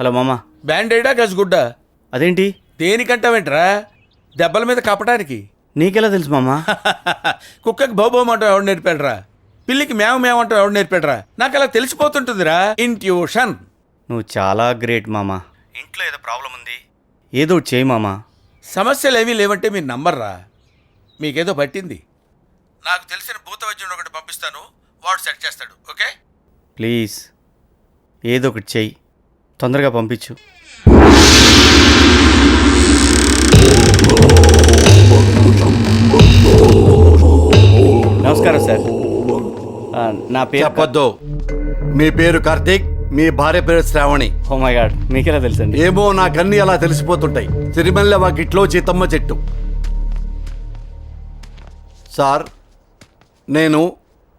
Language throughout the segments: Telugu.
హలో మామ. బ్యాండేడా గజగుడ్డ? అదేంటి? దేనికంటావేంట్రా? దెబ్బల మీద కప్పటానికి. నీకెలా తెలుసు మామ? కుక్కకి బౌబోమంటావు ఎవడు నేర్పాడురా? పిల్లికి మేవ మేమంటావు ఎవడు నేర్పాడురా? నాకు అలా తెలిసిపోతుంటుందిరా, ఇంట్యూషన్. నువ్వు చాలా గ్రేట్ మామ. ఇంట్లో ఏదో ప్రాబ్లం ఉంది, ఏదో ఒకటి చేయి మామ. సమస్యలు ఏమీ లేవంటే మీరు నమ్మర్రా. మీకేదో పట్టింది. నాకు తెలిసిన భూత వైద్యుడు ఒకటి పంపిస్తాను, వాడు సెట్ చేస్తాడు. ఓకే? ప్లీజ్ ఏదో ఒకటి చెయ్యి, తొందరగా పంపించు. నమస్కారం సార్. నా పేరు చెప్పొద్దు. మీ పేరు కార్తీక్, మీ భార్య పేరు శ్రావణి. ఓ మై గాడ్, మీకెలా తెలుసండి? ఏమో నాకన్నీ అలా తెలిసిపోతుంటాయి. సిరిమల్లె వాకిట్లో చీతమ్మ చెట్టు. సార్, నేను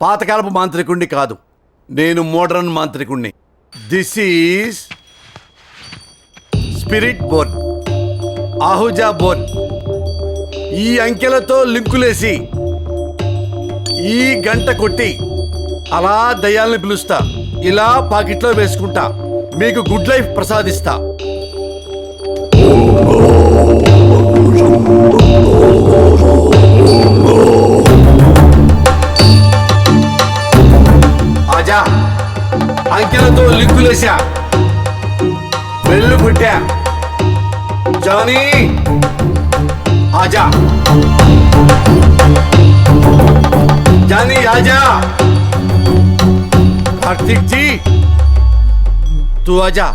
పాతకాలపు మాంత్రికుణ్ణి కాదు, నేను మోడర్న్ మాంత్రికుణ్ణి. This is spirit board, Ahuja board. ఈ అంకెలతో లింకులేసి ఈ గంట కొట్టి అలా దయ్యాల్ని పిలుస్తా, ఇలా పాకెట్లో వేసుకుంటా, మీకు గుడ్ లైఫ్ ప్రసాదిస్తా. ఆజా, అంకెలతో లింకులేసా, బెల్లు కొట్టా. జానీ ఆజా, जानी आजा. कार्तिक जी तू आजा,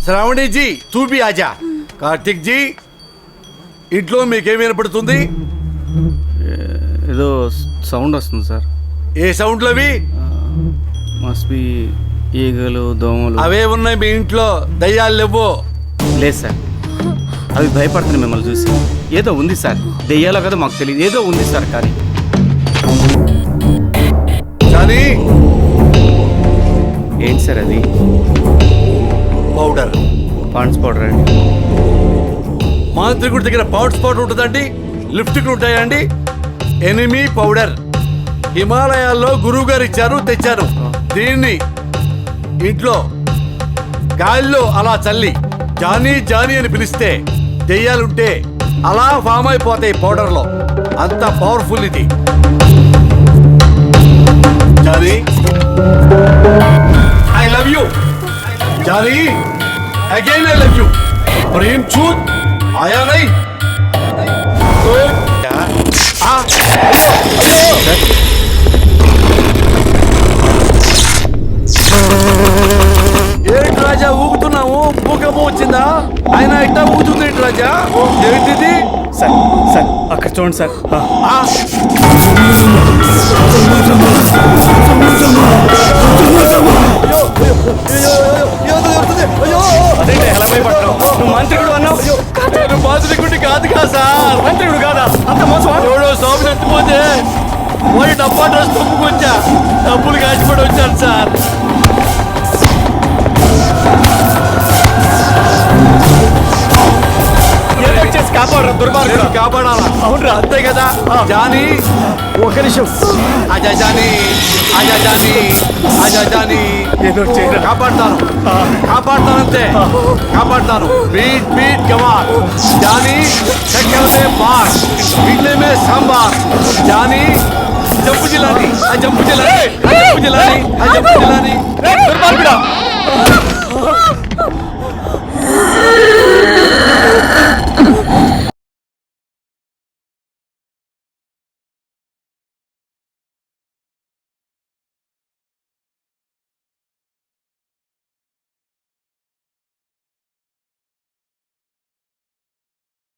श्रावणी जी तू भी आजा. కార్తిక్ జీ, ఇంట్లో మీకేమి వినపడుతుంది? ఏదో సౌండ్ వస్తుంది సార్. ఏ సౌండ్లు అవి? మస్ట్ బి ఈగలు, దోమలు. అవే ఉన్నాయి మీ ఇంట్లో, దయ్యాలు లేవు. లేదు సార్, అవి భయపడుతున్నాయి మిమ్మల్ని చూసి. ఏదో ఉంది సార్, దెయ్యాలో కదా మాకు తెలియదు, ఏదో ఉంది సార్. కానీ జానీ, ఏంటి సార్ అది? పౌడర్, పాండ్స్ పౌడర్ అండి. మాంత్రికుడి దగ్గర పౌడర్స్ పౌడర్ ఉంటుందండి, లిప్స్టిక్ ఉంటాయండి. ఎనిమీ పౌడర్ హిమాలయాల్లో గురువు గారు ఇచ్చారు, తెచ్చాను. దీన్ని ఇంట్లో గాలిలో అలా చల్లి జానీ జానీ అని పిలిస్తే దెయ్యాలుంటే అలా ఫామ్ అయిపోతాయి పౌడర్లో. అంత పవర్ఫుల్ ఇది. Johnny, I love you. Johnny, again I love you. ప్రేమ్ చూత్ ఆయా నై. ఏంటి రాజా ఊగుతున్నావు? భూకంపం వచ్చిందా? ఆయన ఇట్టా ఊగుతుంది ఏంటి రాజా? ఏంటిది? సార్ సార్ అక్కడ చూడండి సార్. అదేంటి ఎలా భయపడ్డావు? నువ్వు మంత్రికుడు అన్నావు. నేను మాంత్రికుడిని కాదు కదా సార్. మంత్రికుడు కాదా? అంత మోసం. ఎవడో సోపు ఎత్తిపోతే వాడి డబ్బా డ్రెస్ తొప్పుకొచ్చా, డబ్బులు కాచిపడి వచ్చాను సార్. చేసి కాపాడరా దుర్మార్గుడు. కాపాడాలా? అవునరా, అంతే కదా. జానీ, ఒక నిమిషం. ఆజా జానీ, ఆజా జానీ, ఆజా జానీ. ఏదో చేయరా. కాపాడతాను, కాపాడతాను, అంతే కాపాడతాను. బీట్ బీట్ గవార్. జానీ, చక్కెర మే బార్, ఇడ్లీ మే సాంబార్. జానీ, జంపు జిలాని, ఆ జంపు జిలాని, ఆ జంపు జిలాని, ఆ జంపు జిలాని. దుర్మార్గుడా.